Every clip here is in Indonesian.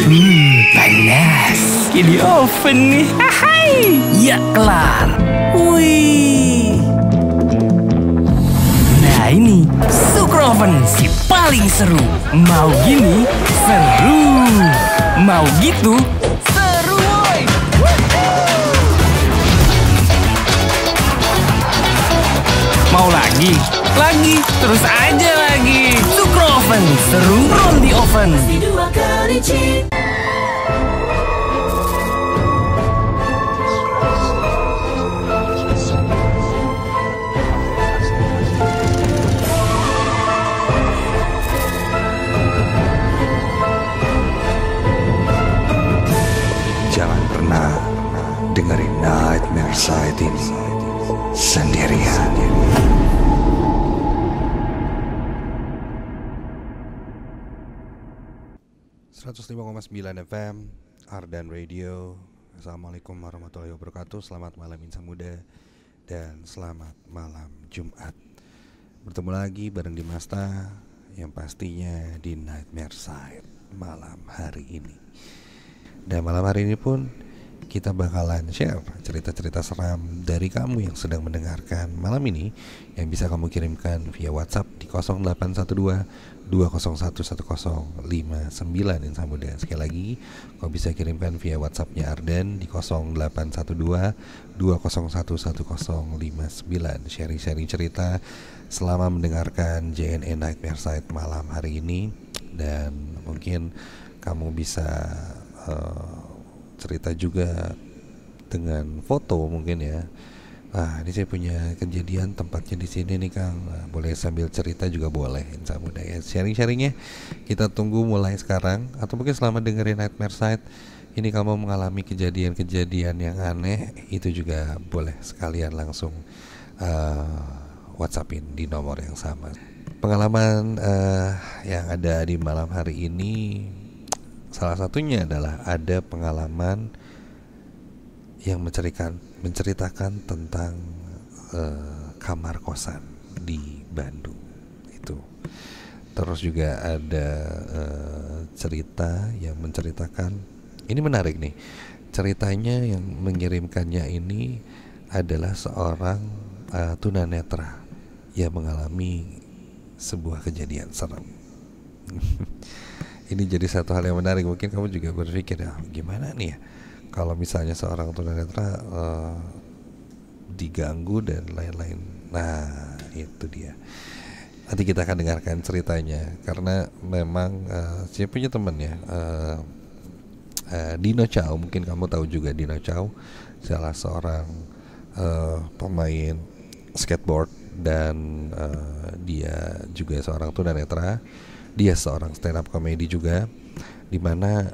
Panas. Ini oven nih. Hai. Ya kelar. Wih. Nah ini Sukro Oven si paling seru. Mau gini seru. Mau gitu seru woy. Mau lagi? Lagi, terus aja lagi. Sukro Oven, seru roll di oven. Dua kali cheat. Jangan pernah dengerin Nightmare Side ini sendirian. FM Ardan Radio. Assalamualaikum warahmatullahi wabarakatuh. Selamat malam insan muda dan selamat malam Jumat. Bertemu lagi bareng Dimasta, yang pastinya di Nightmare Side malam hari ini. Dan malam hari ini pun kita bakalan share cerita-cerita seram dari kamu yang sedang mendengarkan malam ini, yang bisa kamu kirimkan via WhatsApp di 0812 2011059 insan muda. Sekali lagi, kamu bisa kirimkan via WhatsAppnya Ardan di 0812 2011059. Sharing-sharing cerita selama mendengarkan JNE Nightmare Side malam hari ini. Dan mungkin kamu bisa cerita juga dengan foto mungkin ya. Ini saya punya kejadian tempatnya di sini nih Kang. Boleh sambil cerita juga boleh insan muda ya. Sharing-sharingnya kita tunggu mulai sekarang, atau mungkin selama dengerin Nightmare Side ini kamu mengalami kejadian-kejadian yang aneh, itu juga boleh sekalian langsung WhatsAppin di nomor yang sama. Pengalaman yang ada di malam hari ini, salah satunya adalah ada pengalaman yang menceritakan tentang kamar kosan di Bandung itu. Terus juga ada cerita yang menceritakan, ini menarik nih, ceritanya yang mengirimkannya ini adalah seorang tunanetra yang mengalami sebuah kejadian serem. Ini jadi satu hal yang menarik. Mungkin kamu juga berpikir, gimana nih ya kalau misalnya seorang tunanetra diganggu dan lain-lain. Nah itu dia. Nanti kita akan dengarkan ceritanya, karena memang saya punya teman ya, Dino Chow. Mungkin kamu tahu juga Dino Chow, salah seorang pemain skateboard, dan dia juga seorang tunanetra. Dia seorang stand up comedy juga, dimana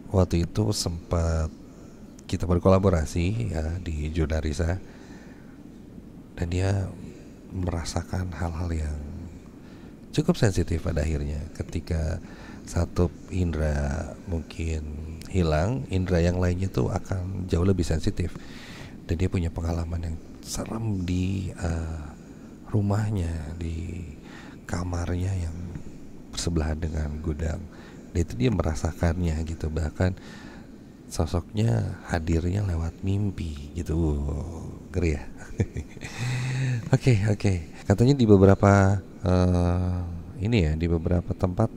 waktu itu sempat kita berkolaborasi ya di Jurnarisa, dan dia merasakan hal-hal yang cukup sensitif pada akhirnya. Ketika satu indera mungkin hilang, indera yang lainnya tuh akan jauh lebih sensitif. Dan dia punya pengalaman yang serem di rumahnya, di kamarnya yang bersebelahan dengan gudang. Dan itu dia merasakannya gitu. Bahkan sosoknya hadirnya lewat mimpi gitu. Ngeri ya. Oke. Katanya di beberapa di beberapa tempat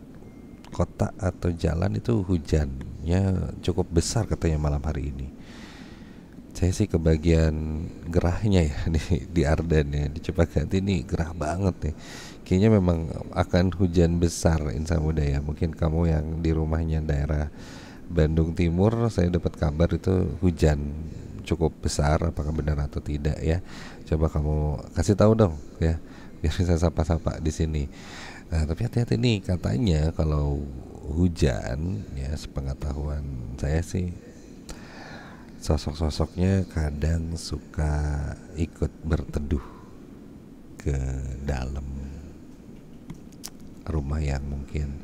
kota atau jalan itu hujannya cukup besar katanya malam hari ini. Saya sih kebagian gerahnya ya di Ardan ya, di Cipaganti ini gerah banget nih. Kayaknya memang akan hujan besar insan muda ya. Mungkin kamu yang di rumahnya daerah Bandung Timur, saya dapat kabar itu hujan cukup besar. Apakah benar atau tidak ya? Coba kamu kasih tahu dong ya, biar bisa sapa-sapa di sini. Nah, tapi hati-hati nih, katanya kalau hujan ya, sepengetahuan saya sih, sosok-sosoknya kadang suka ikut berteduh ke dalam rumah yang mungkin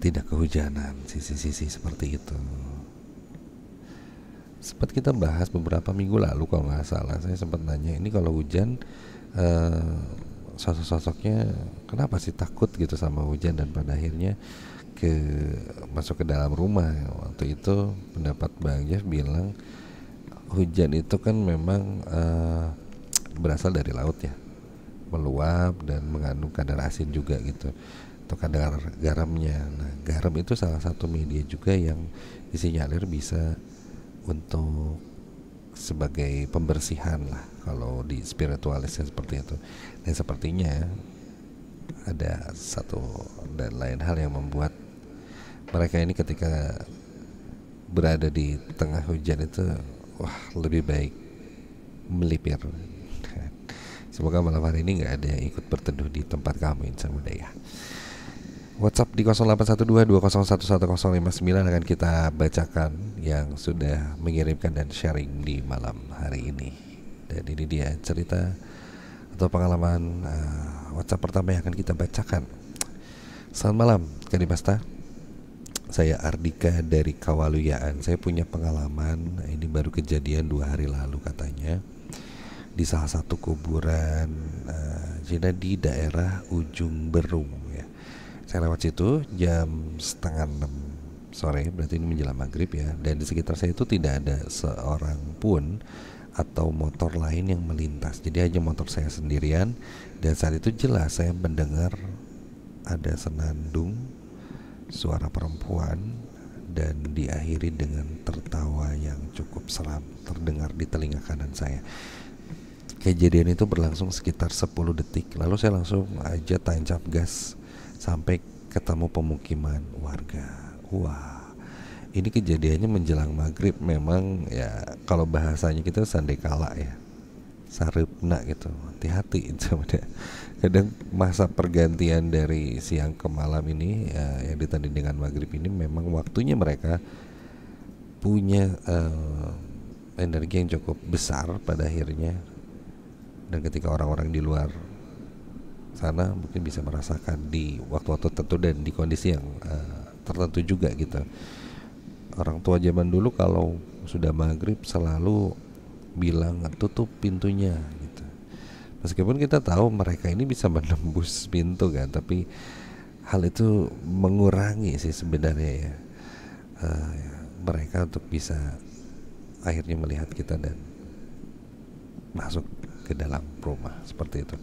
tidak kehujanan, sisi-sisi seperti itu. Sempat kita bahas beberapa minggu lalu kalau nggak salah, saya sempat nanya, ini kalau hujan sosok-sosoknya kenapa sih takut gitu sama hujan, dan pada akhirnya ke masuk ke dalam rumah. Waktu itu pendapat Bang Jeff bilang hujan itu kan memang berasal dari laut ya, meluap dan mengandung kadar asin juga gitu, atau kadar garamnya. Nah, garam itu salah satu media juga yang disinyalir bisa untuk sebagai pembersihan lah kalau di spiritualisnya seperti itu. Dan sepertinya ada satu dan lain hal yang membuat mereka ini ketika berada di tengah hujan itu lebih baik melipir. Semoga malam hari ini gak ada yang ikut berteduh di tempat kamu, insan muda ya. WhatsApp di 0812-2011-1059 akan kita bacakan yang sudah mengirimkan dan sharing di malam hari ini. Dan ini dia cerita atau pengalaman WhatsApp pertama yang akan kita bacakan. Selamat malam Kak Dimasta, saya Ardika dari Kawaluyaan. Saya punya pengalaman, ini baru kejadian 2 hari lalu katanya, di salah satu kuburan jadi di daerah Ujung Berung ya. Saya lewat situ jam 5:30 sore, berarti ini menjelang maghrib ya. Dan di sekitar saya itu tidak ada seorang pun atau motor lain yang melintas. Jadi hanya motor saya sendirian. Dan saat itu jelas saya mendengar ada senandung suara perempuan dan diakhiri dengan tertawa yang cukup seram terdengar di telinga kanan saya. Kejadian itu berlangsung sekitar 10 detik. Lalu saya langsung aja tancap gas sampai ketemu pemukiman warga. Wah, ini kejadiannya menjelang maghrib. Memang ya kalau bahasanya kita sandekala ya, sarepna gitu. Hati-hati itu udah. Kadang masa pergantian dari siang ke malam ini ya, yang ditandai dengan maghrib ini memang waktunya mereka punya energi yang cukup besar pada akhirnya. Dan ketika orang-orang di luar sana mungkin bisa merasakan di waktu-waktu tertentu dan di kondisi yang tertentu juga gitu. Orang tua zaman dulu kalau sudah maghrib selalu bilang tutup pintunya gitu. Meskipun kita tahu mereka ini bisa menembus pintu kan, tapi hal itu mengurangi sih sebenarnya ya, mereka untuk bisa akhirnya melihat kita dan masuk ke dalam rumah seperti itu.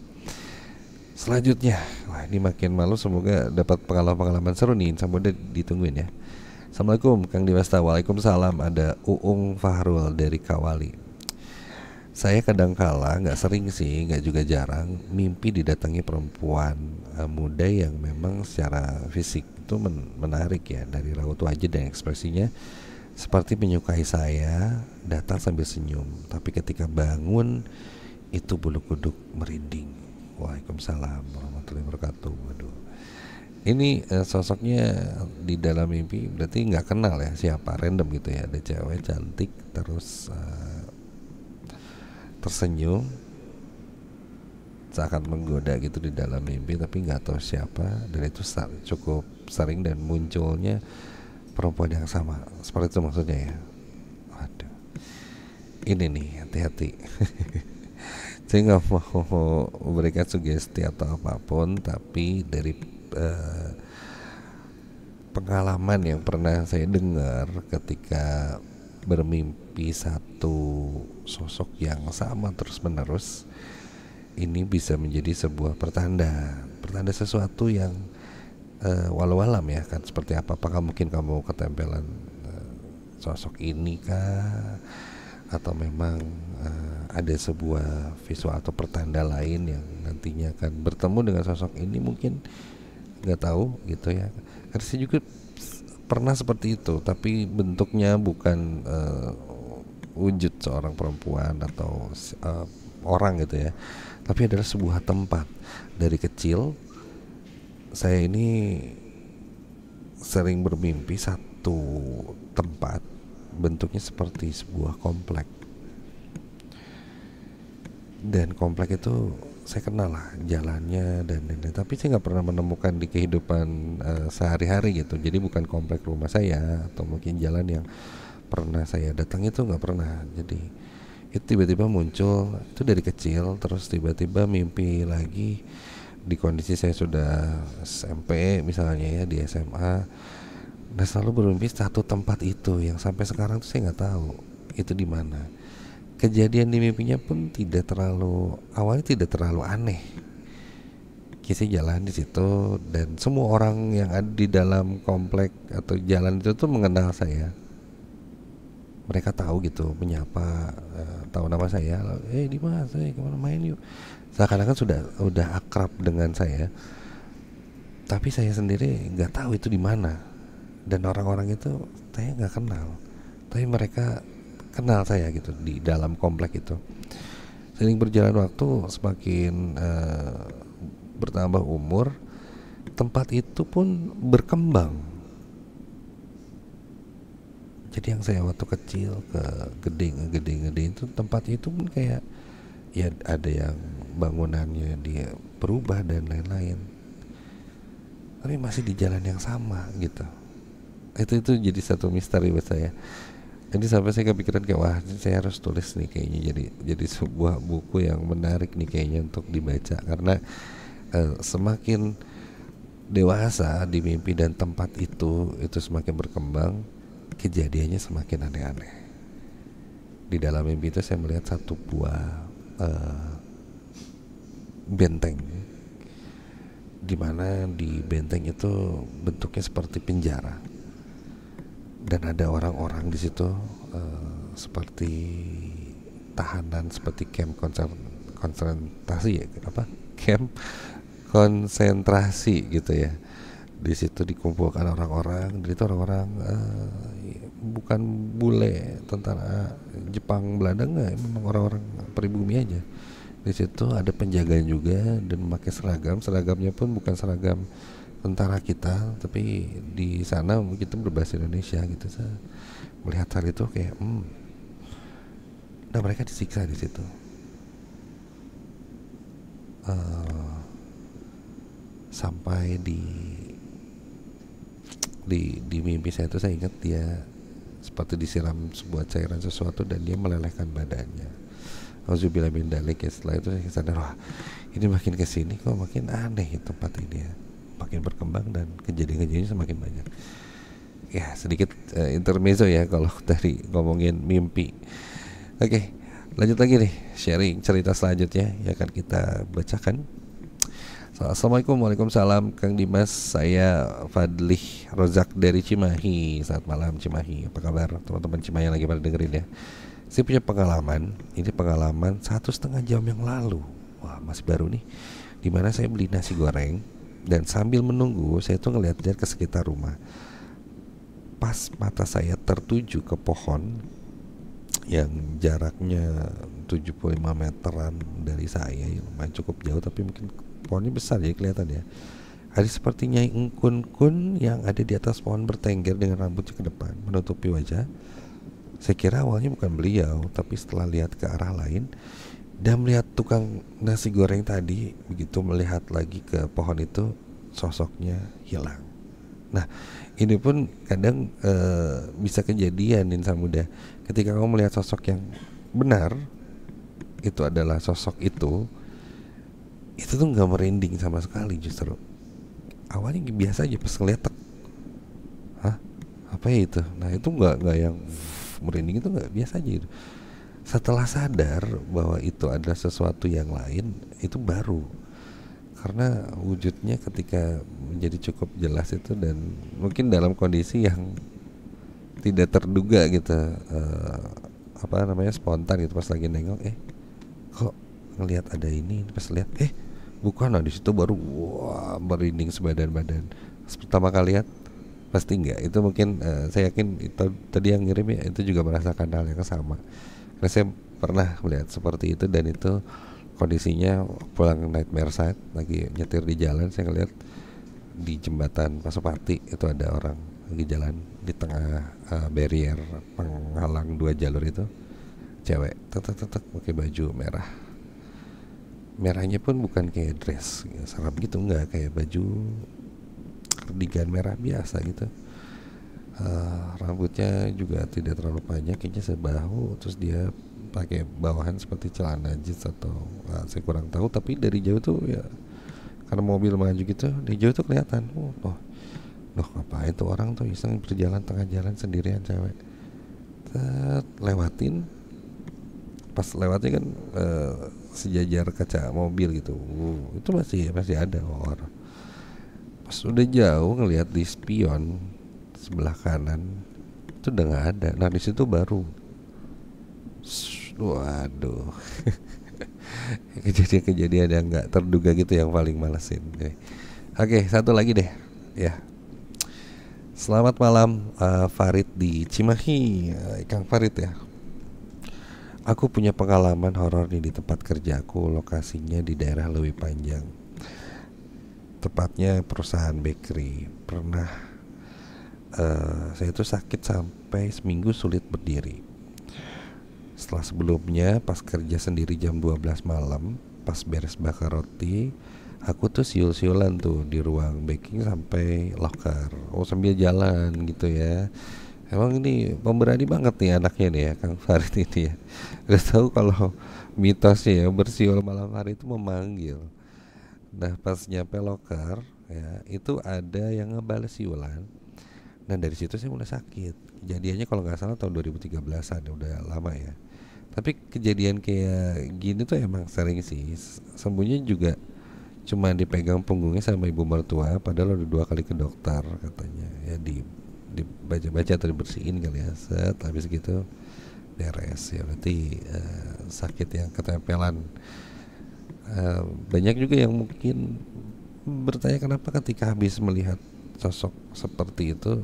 Selanjutnya, wah ini makin malu, semoga dapat pengalaman-pengalaman seru nih, sampai ditungguin ya. Assalamualaikum Kang Dimasta. Waalaikumsalam. Ada Uung Fahrul dari Kawali. Saya kadangkala, gak sering sih, gak juga jarang, mimpi didatangi perempuan muda yang memang secara fisik itu menarik ya, dari raut wajah dan ekspresinya seperti menyukai saya, datang sambil senyum. Tapi ketika bangun itu bulu kuduk merinding. Waalaikumsalam warahmatullahi wabarakatuh. Waduh, ini sosoknya di dalam mimpi berarti nggak kenal ya, siapa, random gitu ya. Ada cewek cantik terus tersenyum seakan menggoda gitu di dalam mimpi, tapi nggak tahu siapa. Dan itu cukup sering dan munculnya perempuan yang sama seperti itu maksudnya ya. Waduh, ini nih hati-hati. Saya nggak mau memberikan sugesti atau apapun, tapi dari pengalaman yang pernah saya dengar ketika bermimpi satu sosok yang sama terus menerus, ini bisa menjadi sebuah pertanda sesuatu yang walau alam ya kan, seperti apakah mungkin kamu ketempelan sosok ini kah, atau memang ada sebuah visual atau pertanda lain yang nantinya akan bertemu dengan sosok ini, mungkin nggak tahu gitu ya. Karena saya juga pernah seperti itu, tapi bentuknya bukan wujud seorang perempuan atau orang gitu ya, tapi adalah sebuah tempat. Dari kecil saya ini sering bermimpi satu tempat bentuknya seperti sebuah komplek, dan komplek itu saya kenal lah jalannya dan tapi saya nggak pernah menemukan di kehidupan sehari-hari gitu. Jadi bukan komplek rumah saya atau mungkin jalan yang pernah saya datang, itu nggak pernah. Jadi itu tiba-tiba muncul itu dari kecil, terus tiba-tiba mimpi lagi di kondisi saya sudah SMP misalnya ya, di SMA, dan selalu bermimpi satu tempat itu yang sampai sekarang tuh saya nggak tahu itu di mana. Kejadian di mimpinya pun awalnya tidak terlalu aneh. Kita jalan di situ dan semua orang yang ada di dalam komplek atau jalan itu tuh mengenal saya. Mereka tahu gitu, menyapa, tahu nama saya. Dimas, kemana main yuk? Seakan-akan udah akrab dengan saya. Tapi saya sendiri nggak tahu itu di mana. Dan orang-orang itu saya nggak kenal. Tapi mereka kenal saya gitu di dalam komplek itu. Seiring berjalan waktu, semakin bertambah umur, tempat itu pun berkembang. Jadi yang saya waktu kecil ke gede itu, tempat itu pun kayak ya ada yang bangunannya dia berubah dan lain-lain. Tapi masih di jalan yang sama gitu. Itu jadi satu misteri buat saya. Jadi sampai saya kepikiran kayak wah, saya harus tulis nih kayaknya, jadi sebuah buku yang menarik nih kayaknya untuk dibaca, karena semakin dewasa di mimpi dan tempat itu semakin berkembang, kejadiannya semakin aneh-aneh. Di dalam mimpi itu saya melihat satu buah benteng, di mana di benteng itu bentuknya seperti penjara. Dan ada orang-orang di situ seperti tahanan, seperti camp konsentrasi ya, camp konsentrasi gitu ya. Di situ dikumpulkan orang-orang, dan itu orang-orang bukan bule tentara Jepang Belanda, enggak, memang orang-orang pribumi aja. Di situ ada penjagaan juga dan memakai seragamnya pun bukan seragam tentara kita, tapi di sana kita berbahasa Indonesia gitu. Saya melihat hal itu kayak nah mereka disiksa di situ. Sampai di mimpi saya itu saya ingat dia seperti disiram sebuah cairan sesuatu dan dia melelehkan badannya. Auzubillah min dzalik. Setelah itu saya sadar, wah ini makin kesini kok makin aneh tempat ini ya. Makin berkembang dan kejadian-kejadiannya semakin banyak. Ya sedikit intermezzo ya kalau dari ngomongin mimpi. Oke, lanjut lagi nih, sharing cerita selanjutnya yang akan kita bacakan. Assalamualaikum, waalaikumsalam Kang Dimas, saya Fadlih Rozak dari Cimahi. Selamat malam Cimahi, apa kabar teman-teman Cimahi yang lagi pada dengerin ya. Saya punya pengalaman, ini pengalaman 1,5 jam yang lalu. Wah masih baru nih, dimana saya beli nasi goreng dan sambil menunggu saya tuh ngeliat-liat ke sekitar rumah. Pas mata saya tertuju ke pohon yang jaraknya 75 meteran dari saya, lumayan cukup jauh tapi mungkin pohonnya besar jadi kelihatan ya. Ada seperti Nyai Engkun yang ada di atas pohon bertengger dengan rambutnya ke depan menutupi wajah. Saya kira awalnya bukan beliau, tapi setelah lihat ke arah lain dan melihat tukang nasi goreng tadi, begitu melihat lagi ke pohon itu, sosoknya hilang. Nah, ini pun kadang bisa kejadian insan muda. Ketika kamu melihat sosok yang benar, itu adalah sosok itu tuh nggak merinding sama sekali justru. Awalnya biasa aja, pas ngeliat, hah, apa ya itu? Nah itu nggak yang merinding, itu nggak, biasa aja itu. Setelah sadar bahwa itu adalah sesuatu yang lain, itu baru, karena wujudnya ketika menjadi cukup jelas itu dan mungkin dalam kondisi yang tidak terduga gitu, spontan gitu. Pas lagi nengok, kok ngelihat ada ini, pas lihat bukan, nah di situ baru wah merinding sebadan-badan. Pertama kali lihat pasti enggak, itu mungkin saya yakin itu tadi yang ngirim ya itu juga merasakan hal yang sama. Karena saya pernah melihat seperti itu, dan itu kondisinya pulang nightmare side, lagi nyetir di jalan, saya ngeliat di jembatan Pasopati itu ada orang lagi jalan di tengah barrier penghalang 2 jalur itu, cewek tek pakai baju merah. Merahnya pun bukan kayak dress ya, serap gitu, enggak, kayak baju kardigan merah biasa gitu. Rambutnya juga tidak terlalu panjang, kayaknya sebahu, terus dia pakai bawahan seperti celana jeans atau saya kurang tahu, tapi dari jauh tuh ya karena mobil maju gitu di jauh tuh kelihatan. Loh ngapain tuh orang tuh iseng berjalan tengah jalan sendirian cewek. Lewatin, pas lewatnya kan sejajar kaca mobil gitu. Itu masih ada orang. Pas udah jauh ngelihat di spion sebelah kanan itu udah nggak ada. Nah di situ baru, waduh, kejadian-kejadian yang nggak terduga gitu yang paling malesin. Oke, satu lagi deh, ya. Selamat malam, Farid di Cimahi, Kang Farid ya. Aku punya pengalaman horor nih di tempat kerjaku, lokasinya di daerah Lewi Panjang. Tepatnya perusahaan bakery. Pernah saya itu sakit sampai seminggu sulit berdiri. Setelah sebelumnya pas kerja sendiri jam 12 malam, pas beres bakar roti, aku tuh siul-siulan tuh di ruang baking sampai locker. Sambil jalan gitu ya. Emang ini pemberani banget nih anaknya nih ya, Kang Farid ini ya. Udah tahu kalau mitosnya ya bersiul malam hari itu memanggil. Nah pas nyampe locker ya, itu ada yang ngebales siulan. Nah dari situ saya mulai sakit. Kejadiannya kalau nggak salah tahun 2013an, udah lama ya. Tapi kejadian kayak gini tuh emang sering sih. Sembuhnya juga cuma dipegang punggungnya sama ibu mertua, padahal udah 2 kali ke dokter katanya. Ya dibaca-baca atau dibersihin kali ya. Habis gitu beres ya. Berarti sakit yang ketempelan. Banyak juga yang mungkin bertanya kenapa ketika habis melihat sosok seperti itu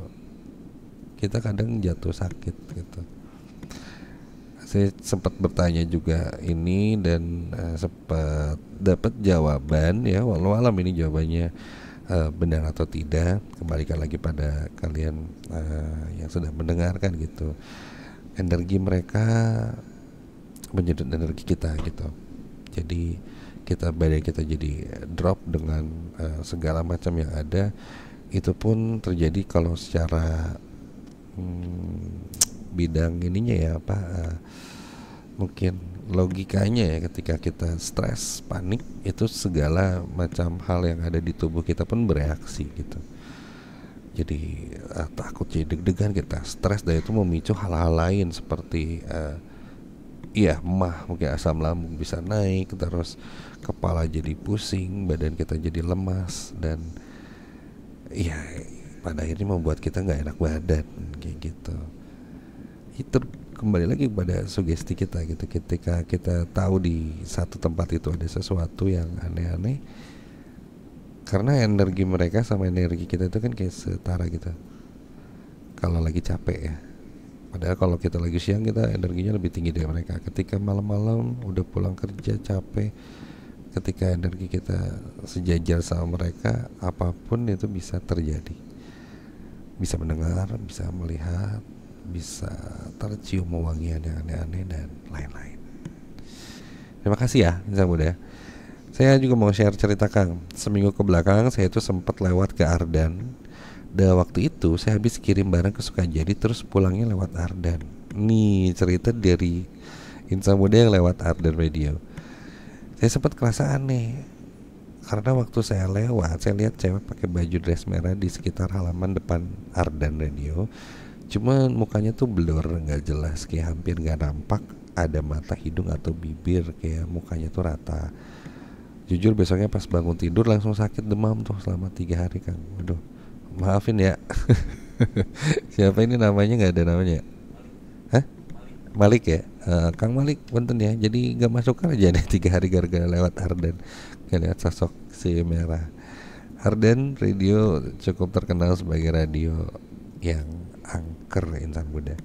kita kadang jatuh sakit gitu. Saya sempat bertanya juga ini dan sempat dapat jawaban ya, walau alam ini jawabannya benar atau tidak, kembalikan lagi pada kalian yang sudah mendengarkan gitu. Energi mereka menyedot energi kita gitu. Jadi badan kita jadi drop dengan segala macam yang ada. Itu pun terjadi kalau secara bidang ininya ya mungkin logikanya ya, ketika kita stres, panik, itu segala macam hal yang ada di tubuh kita pun bereaksi gitu. Jadi takut, jadi deg-degan, kita stres, dan itu memicu hal-hal lain seperti mungkin asam lambung bisa naik, terus kepala jadi pusing, badan kita jadi lemas, dan pada akhirnya membuat kita nggak enak badan kayak gitu. Itu kembali lagi pada sugesti kita gitu. Ketika kita tahu di satu tempat itu ada sesuatu yang aneh-aneh, karena energi mereka sama energi kita itu kan kayak setara gitu. Kalau lagi capek ya, padahal kalau kita lagi siang kita energinya lebih tinggi dari mereka. Ketika malam-malam udah pulang kerja capek, ketika energi kita sejajar sama mereka, apapun itu bisa terjadi. Bisa mendengar, bisa melihat, bisa tercium wangian yang aneh-aneh dan lain-lain. Terima kasih ya Insan Muda. Saya juga mau share cerita Kang. Seminggu ke belakang saya itu sempat lewat ke Ardan. Dan waktu itu saya habis kirim barang ke Sukajadi, terus pulangnya lewat Ardan. Nih cerita dari Insan Muda yang lewat Ardan Radio. Saya sempat kerasa aneh karena waktu saya lewat, saya lihat cewek pakai baju dress merah di sekitar halaman depan Ardan Radio. Cuma mukanya tuh blur, nggak jelas, kayak hampir nggak nampak ada mata, hidung atau bibir, kayak mukanya tuh rata. Jujur besoknya pas bangun tidur langsung sakit demam tuh selama 3 hari Kang. Waduh, maafin ya. Siapa ini namanya, nggak ada namanya? Hah? Malik ya? Kang Malik, punten ya. Jadi nggak masuk aja nih 3 hari gara-gara lewat Ardan. Lihat sosok si merah. Ardan Radio cukup terkenal sebagai radio yang angker Insan Muda.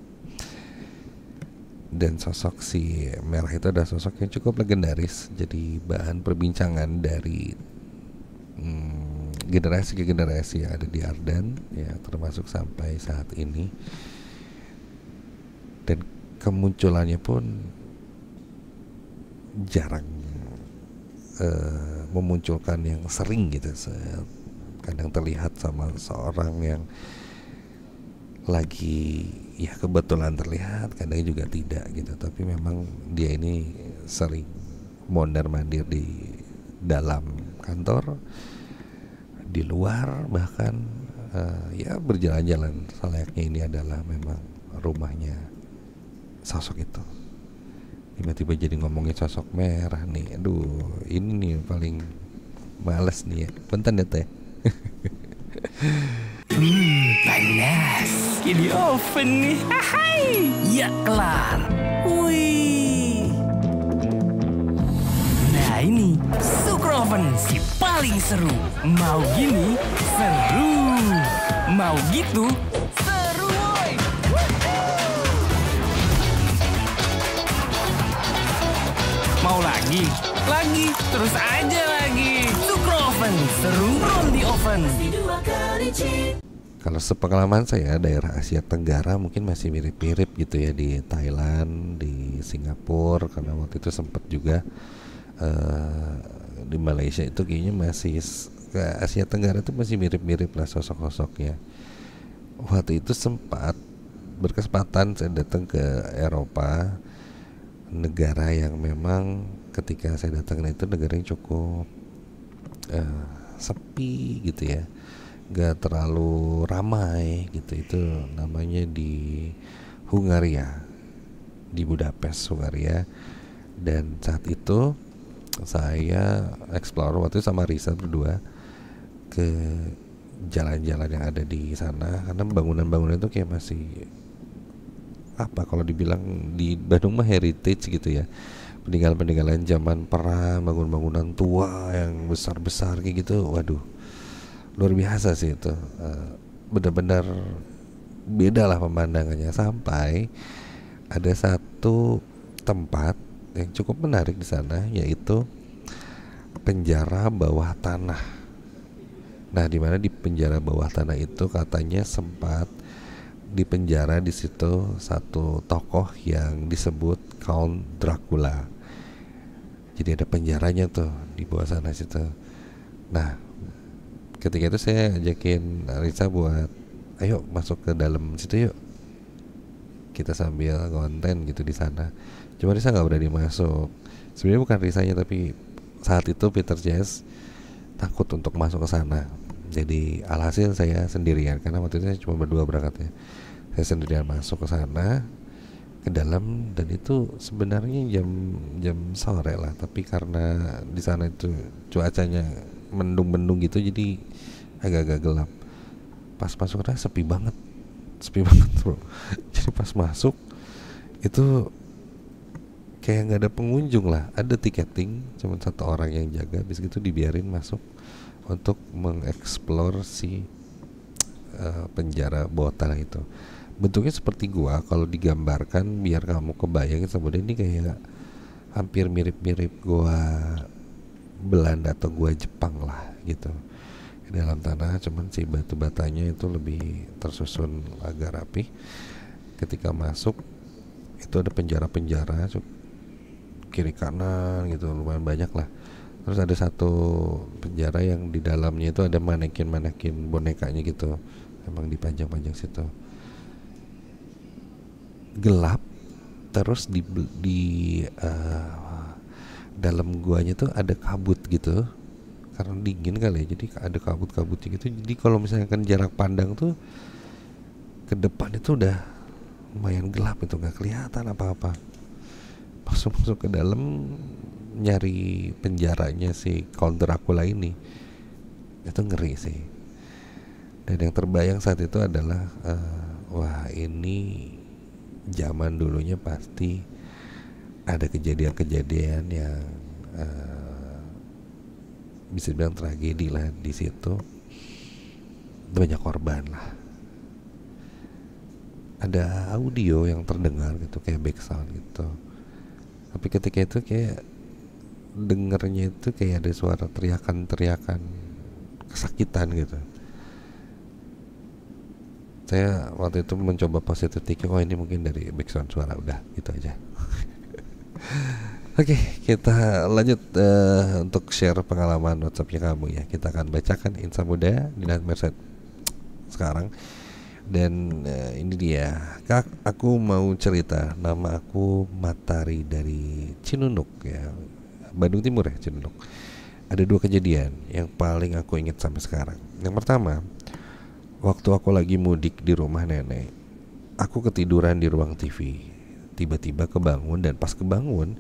Dan sosok si merah itu adalah sosok yang cukup legendaris, jadi bahan perbincangan dari generasi ke generasi yang ada di Ardan ya, termasuk sampai saat ini. Dan kemunculannya pun jarang memunculkan yang sering gitu. Kadang terlihat sama seorang yang lagi ya kebetulan terlihat, kadang juga tidak gitu. Tapi memang dia ini sering mondar-mandir di dalam kantor, di luar, bahkan ya berjalan-jalan selayaknya ini adalah memang rumahnya sosok itu. Tiba-tiba jadi ngomongin sosok merah nih. Aduh, ini nih paling males nih ya. Bentar ya teh. Panas. Di oven nih. Hai. Ya kelar. Wih. Nah ini Sukroven si paling seru. Mau gini seru. Mau gitu seru woy. Mau lagi? Lagi, terus aja lagi. Sukroven, seru roll di oven. Dua kali cheat. Kalau sepengalaman saya, daerah Asia Tenggara mungkin masih mirip-mirip gitu ya, di Thailand, di Singapura, karena waktu itu sempat juga di Malaysia itu kayaknya masih ke Asia Tenggara itu masih mirip-mirip lah sosok-sosoknya. Waktu itu sempat berkesempatan saya datang ke Eropa, negara yang memang ketika saya datang itu negara yang cukup sepi gitu ya, gak terlalu ramai gitu. Itu namanya di Hungaria, di Budapest, Hungaria. Dan saat itu saya explore waktu itu sama Risa berdua ke jalan-jalan yang ada di sana, karena bangunan-bangunan itu kayak masih apa, kalau dibilang di Bandung mah heritage gitu ya, peninggalan-peninggalan zaman perang, bangunan-bangunan tua yang besar-besar kayak gitu. Waduh, luar biasa sih itu. Benar-benar beda lah pemandangannya. Sampai ada satu tempat yang cukup menarik di sana, yaitu penjara bawah tanah. Nah, di mana di penjara bawah tanah itu katanya sempat dipenjara di situ satu tokoh yang disebut Count Dracula. Jadi ada penjaranya tuh di bawah sana situ. Nah, ketika itu saya ajakin Risa buat ayo masuk ke dalam situ yuk, kita sambil konten gitu di sana. Cuma Risa nggak berani masuk. Sebenarnya bukan Risanya, tapi saat itu Peter Jazz takut untuk masuk ke sana. Jadi alhasil saya sendirian, karena waktu itu saya cuma berdua berangkatnya. Saya sendirian masuk ke sana, ke dalam, dan itu sebenarnya jam sore lah, tapi karena di sana itu cuacanya mendung-mendung gitu, jadi agak-agak gelap. Pas masuk sana sepi banget bro. Jadi pas masuk itu kayak nggak ada pengunjung lah, ada tiketing, cuma satu orang yang jaga, habis gitu dibiarin masuk untuk mengeksplor si penjara bawah tanah itu. Bentuknya seperti gua, kalau digambarkan biar kamu kebayangin sebenarnya ini kayak hampir mirip-mirip gua Belanda atau gua Jepang lah gitu, di dalam tanah. Cuman si batu batanya itu lebih tersusun agak rapi. Ketika masuk itu ada penjara-penjara kiri kanan gitu, lumayan banyak lah. Terus ada satu penjara yang di dalamnya itu ada manekin bonekanya gitu, emang dipajang-pajang situ. Gelap, terus di dalam guanya tuh ada kabut gitu, karena dingin kali ya, jadi ada kabut-kabutnya gitu. Jadi kalau misalkan jarak pandang tuh ke depan itu udah lumayan gelap, itu nggak kelihatan apa-apa. Masuk ke dalam nyari penjaranya si Count Dracula ini, itu ngeri sih. Dan yang terbayang saat itu adalah wah, ini zaman dulunya pasti ada kejadian-kejadian yang bisa dibilang tragedi lah di situ. Banyak korban lah. Ada audio yang terdengar gitu, kayak background gitu. Tapi ketika itu kayak dengernya itu kayak ada suara teriakan kesakitan gitu. Saya waktu itu mencoba positive thinking, oh ini mungkin dari background suara, udah gitu aja. Oke, kita lanjut untuk share pengalaman WhatsAppnya kamu ya. Kita akan bacakan Insa Muda di Nightmare Set sekarang. Dan ini dia, Kak, aku mau cerita. Nama aku Matari dari Cinunuk ya, Bandung Timur ya, Cinunuk. ada 2 kejadian yang paling aku ingat sampai sekarang. Yang pertama, waktu aku lagi mudik di rumah nenek, aku ketiduran di ruang TV. Tiba-tiba kebangun, dan pas kebangun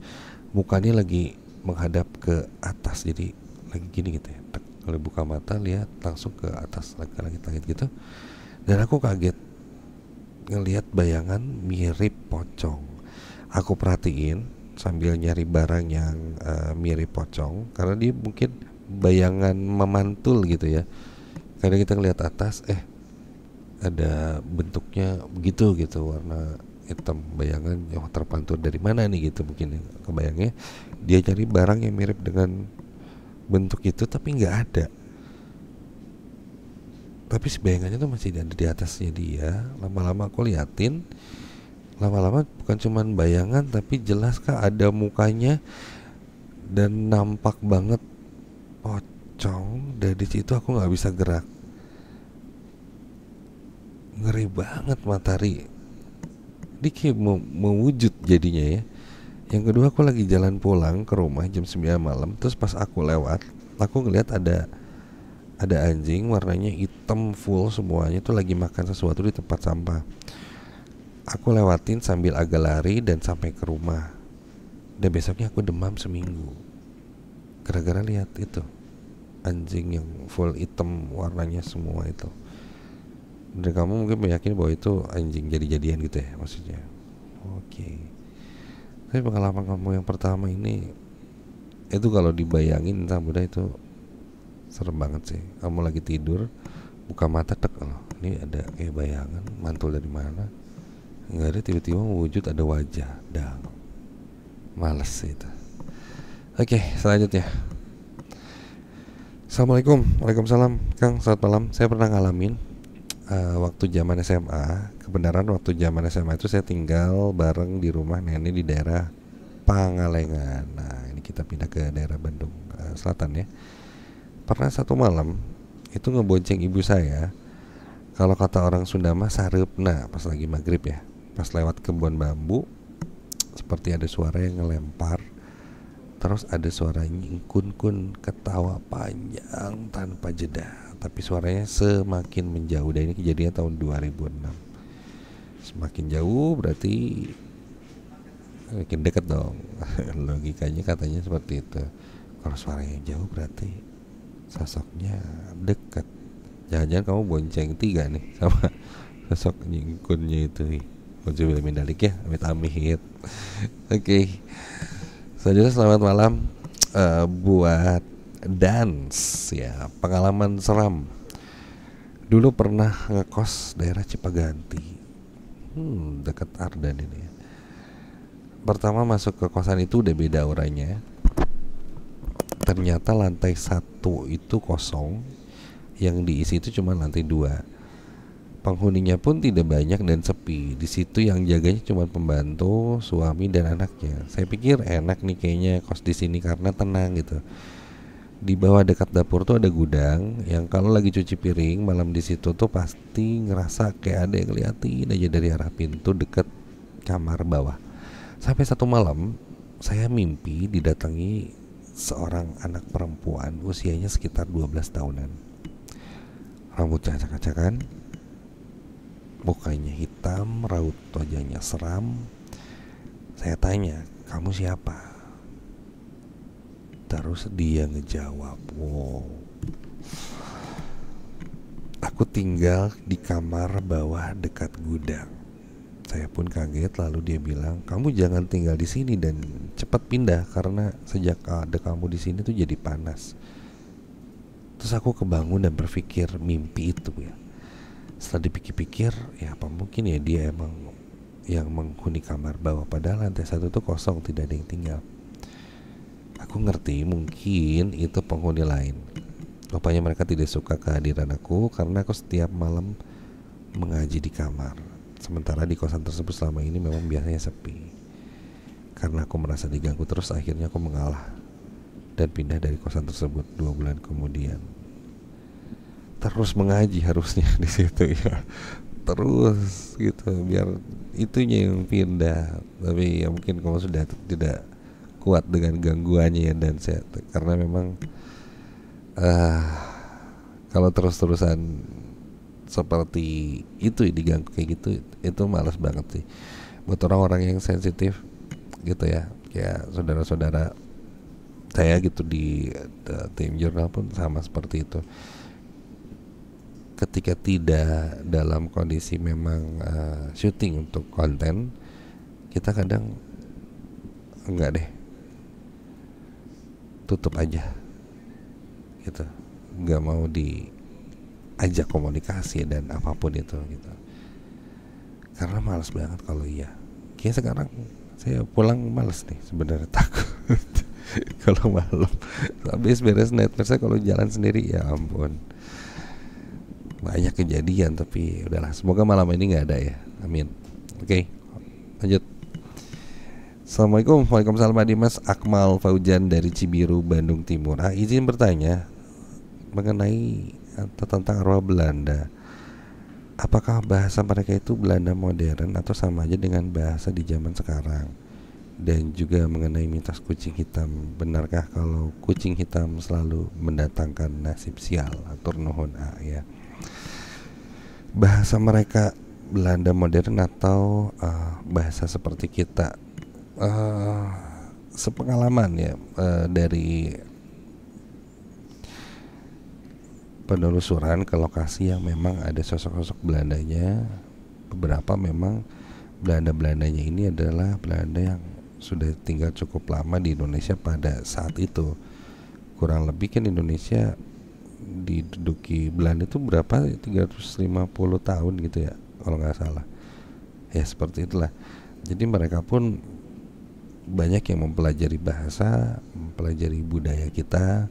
mukanya lagi menghadap ke atas, jadi lagi gini gitu ya. Kalau buka mata lihat langsung ke atas, lagi langit-langit gitu. Dan aku kaget ngelihat bayangan mirip pocong. Aku perhatiin sambil nyari barang yang mirip pocong, karena dia mungkin bayangan memantul gitu ya. Kadang kita ngelihat atas, ada bentuknya begitu gitu, warna hitam, bayangan yang terpantul dari mana nih gitu, mungkin kebayangnya dia cari barang yang mirip dengan bentuk itu, tapi nggak ada. Tapi si bayangannya tuh masih ada di atasnya dia. Lama-lama aku liatin, lama-lama bukan cuman bayangan, tapi jelas kah ada mukanya dan nampak banget pocong. Dari situ aku nggak bisa gerak. Ngeri banget Matahari. Dia kayak mewujud jadinya ya. Yang kedua, aku lagi jalan pulang ke rumah jam 9 malam. Terus pas aku lewat, aku ngeliat ada anjing warnanya hitam full semuanya tuh lagi makan sesuatu di tempat sampah. Aku lewatin sambil agak lari dan sampai ke rumah. Dan besoknya aku demam seminggu gara-gara lihat itu anjing yang full hitam warnanya semua itu. Dan kamu mungkin meyakini bahwa itu anjing jadi-jadian gitu ya maksudnya. Oke. Tapi pengalaman kamu yang pertama ini, itu kalau dibayangin entah mudah itu serem banget sih. Kamu lagi tidur, buka mata tek, ini ada kayak bayangan mantul dari mana, nggak ada, tiba-tiba wujud ada wajah. Males itu. Oke, selanjutnya. Assalamualaikum. Waalaikumsalam Kang, selamat malam. Saya pernah ngalamin waktu zaman SMA. Kebenaran waktu zaman SMA itu saya tinggal bareng di rumah nenek di daerah Pangalengan. Nah, ini kita pindah ke daerah Bandung Selatan ya. Pernah satu malam itu ngebonceng ibu saya. Kalau kata orang Sunda mah sareupna, pas lagi maghrib ya. Pas lewat kebun bambu, seperti ada suara yang ngelempar. Terus ada suara nyingkun-kun, ketawa panjang tanpa jeda. Tapi suaranya semakin menjauh. Dan ini kejadian tahun 2006. Semakin jauh berarti makin dekat dong. Logikanya katanya seperti itu. Kalau suaranya jauh berarti sosoknya dekat. Jangan-jangan kamu bonceng 3 nih sama sosok nyingkunnya itu. Wajubil mindalik ya, amit-amit. Oke. Selanjutnya selamat malam buat Dance ya. Pengalaman seram. Dulu pernah ngekos daerah Cipaganti, dekat Ardan ini ya. Pertama masuk ke kosan itu udah beda auranya. Ternyata lantai 1 itu kosong, yang diisi itu cuma lantai 2. Penghuninya pun tidak banyak dan sepi. Di situ yang jaganya cuma pembantu, suami dan anaknya. Saya pikir enak nih kayaknya kos di sini karena tenang gitu. Di bawah dekat dapur tuh ada gudang yang kalau lagi cuci piring malam di situ tuh pasti ngerasa kayak ada yang ngeliatin aja dari arah pintu dekat kamar bawah. Sampai satu malam saya mimpi didatangi seorang anak perempuan usianya sekitar 12 tahunan. Rambutnya acak-acakan, mukanya hitam, raut wajahnya seram. Saya tanya, "Kamu siapa?" Terus dia ngejawab, "Wow, aku tinggal di kamar bawah dekat gudang." Saya pun kaget, lalu dia bilang, "Kamu jangan tinggal di sini dan cepat pindah karena sejak ada kamu di sini tuh jadi panas." Terus aku kebangun dan berpikir mimpi itu ya. Setelah dipikir-pikir, ya apa mungkin ya dia emang yang menghuni kamar bawah, padahal lantai 1 tuh kosong, tidak ada yang tinggal. Aku ngerti mungkin itu penghuni lain. Rupanya mereka tidak suka kehadiran aku karena aku setiap malam mengaji di kamar. Sementara di kosan tersebut selama ini memang biasanya sepi. Karena aku merasa diganggu terus, akhirnya aku mengalah dan pindah dari kosan tersebut 2 bulan kemudian. Terus mengaji harusnya di situ ya. Terus gitu biar itunya yang pindah. Tapi ya mungkin kamu sudah tidak kuat dengan gangguannya ya, dan saya karena memang Kalau terus-terusan seperti itu diganggu kayak gitu, itu malas banget sih buat orang-orang yang sensitif gitu ya. Kayak saudara-saudara saya gitu di tim jurnal pun sama seperti itu. Ketika tidak dalam kondisi memang syuting untuk konten, kita kadang enggak deh, tutup aja gitu, nggak mau diajak komunikasi dan apapun itu gitu, karena malas banget. Kalau iya, kayak sekarang saya pulang malas nih sebenarnya, takut kalau malam habis beres Netflix saya kalau jalan sendiri, ya ampun banyak kejadian. Tapi udahlah, semoga malam ini nggak ada ya, amin. Oke, lanjut. Assalamualaikum. Waalaikumsalam Dimas. Akmal Faujan dari Cibiru, Bandung Timur. Izin bertanya mengenai atau tentang arwah Belanda. Apakah bahasa mereka itu Belanda modern atau sama aja dengan bahasa di zaman sekarang? Dan juga mengenai mitos kucing hitam. Benarkah kalau kucing hitam selalu mendatangkan nasib sial? Atur nuhun. Ya. Bahasa mereka Belanda modern atau bahasa seperti kita? Sepengalaman ya, dari penelusuran ke lokasi yang memang ada sosok-sosok Belandanya, beberapa memang Belanda-Belandanya ini adalah Belanda yang sudah tinggal cukup lama di Indonesia pada saat itu. Kurang lebih kan Indonesia diduduki Belanda itu berapa, 350 tahun gitu ya kalau nggak salah ya, seperti itulah. Jadi mereka pun banyak yang mempelajari bahasa, mempelajari budaya kita,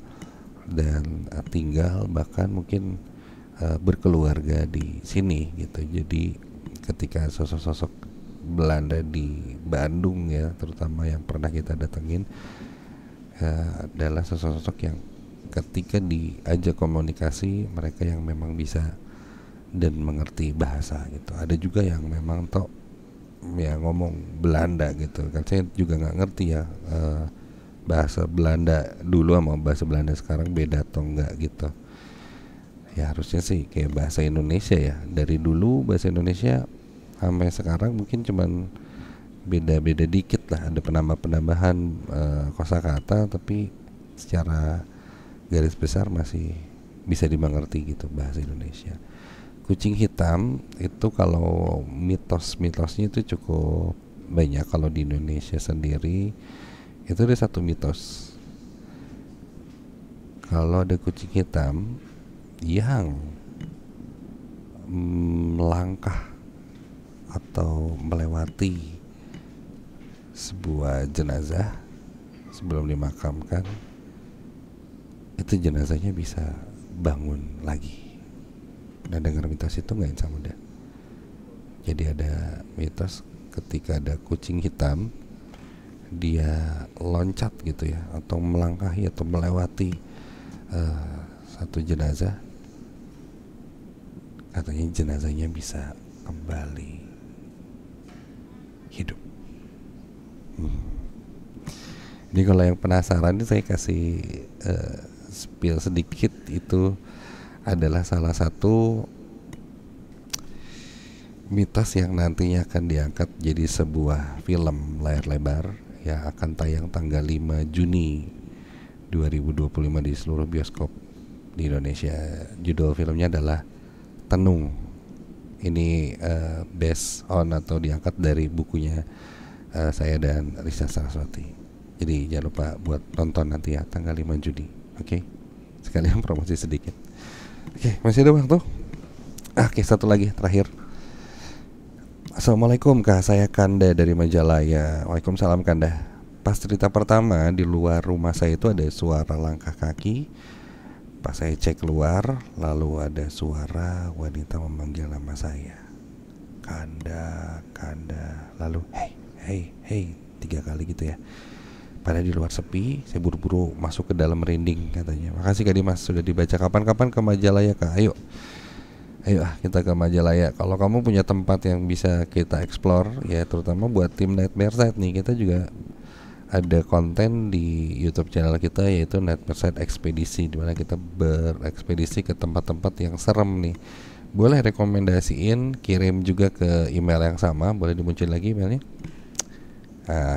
dan tinggal bahkan mungkin berkeluarga di sini gitu. Jadi ketika sosok-sosok Belanda di Bandung ya, terutama yang pernah kita datengin, adalah sosok-sosok yang ketika diajak komunikasi mereka yang memang bisa dan mengerti bahasa gitu. Ada juga yang memang ya ngomong Belanda gitu kan. Saya juga nggak ngerti ya, bahasa Belanda dulu sama bahasa Belanda sekarang beda atau enggak gitu ya. Harusnya sih kayak bahasa Indonesia ya, dari dulu bahasa Indonesia sampai sekarang mungkin cuman beda-beda dikit lah, ada penambahan kosakata, tapi secara garis besar masih bisa dimengerti gitu bahasa Indonesia. Kucing hitam itu kalau mitos-mitosnya itu cukup banyak. Kalau di Indonesia sendiri itu ada satu mitos, kalau ada kucing hitam yang melangkah atau melewati sebuah jenazah sebelum dimakamkan, itu jenazahnya bisa bangun lagi. Nah, dengar mitos itu nggak insya muda. Jadi ada mitos ketika ada kucing hitam, dia loncat gitu ya, atau melangkahi atau melewati satu jenazah, katanya jenazahnya bisa kembali hidup. Jadi kalau yang penasaran ini saya kasih spill sedikit. Itu adalah salah satu mitos yang nantinya akan diangkat jadi sebuah film layar lebar yang akan tayang tanggal 5 Juni 2025 di seluruh bioskop di Indonesia. Judul filmnya adalah Tenung. Ini based on atau diangkat dari bukunya saya dan Risa Saraswati. Jadi jangan lupa buat nonton nanti ya tanggal 5 Juni. Oke. Sekalian promosi sedikit. Oke, masih ada waktu. Oke, satu lagi terakhir. Assalamualaikum Kak, saya Kanda dari Majalaya. Waalaikumsalam Kanda. Pas cerita pertama, di luar rumah saya itu ada suara langkah kaki. Pas saya cek keluar, lalu ada suara wanita memanggil nama saya, Kanda, Kanda. Lalu hey 3 kali gitu ya. Pada di luar sepi, saya buru-buru masuk ke dalam merinding katanya. Makasih Kak Dimas sudah dibaca. Kapan-kapan ke Majalaya Kak, ayo kita ke Majalaya. Kalau kamu punya tempat yang bisa kita explore ya, terutama buat tim Nightmare Side nih, kita juga ada konten di YouTube channel kita yaitu Nightmare Side Ekspedisi, dimana kita berekspedisi ke tempat-tempat yang serem nih. Boleh rekomendasiin, kirim juga ke email yang sama, boleh dimuncul lagi emailnya.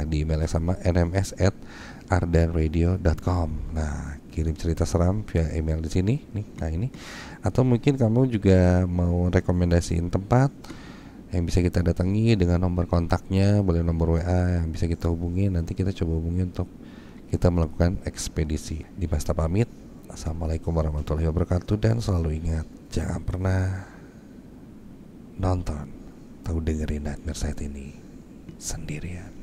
Di email yang sama nms@ardanradio.com. Nah, kirim cerita seram via email di sini nih. Nah, ini. Atau mungkin kamu juga mau rekomendasiin tempat yang bisa kita datangi dengan nomor kontaknya, boleh nomor WA yang bisa kita hubungi. Nanti kita coba hubungi untuk kita melakukan ekspedisi. Di Basta pamit. Assalamualaikum warahmatullahi wabarakatuh, dan selalu ingat, jangan pernah nonton atau dengerin Nightmare Side ini sendirian.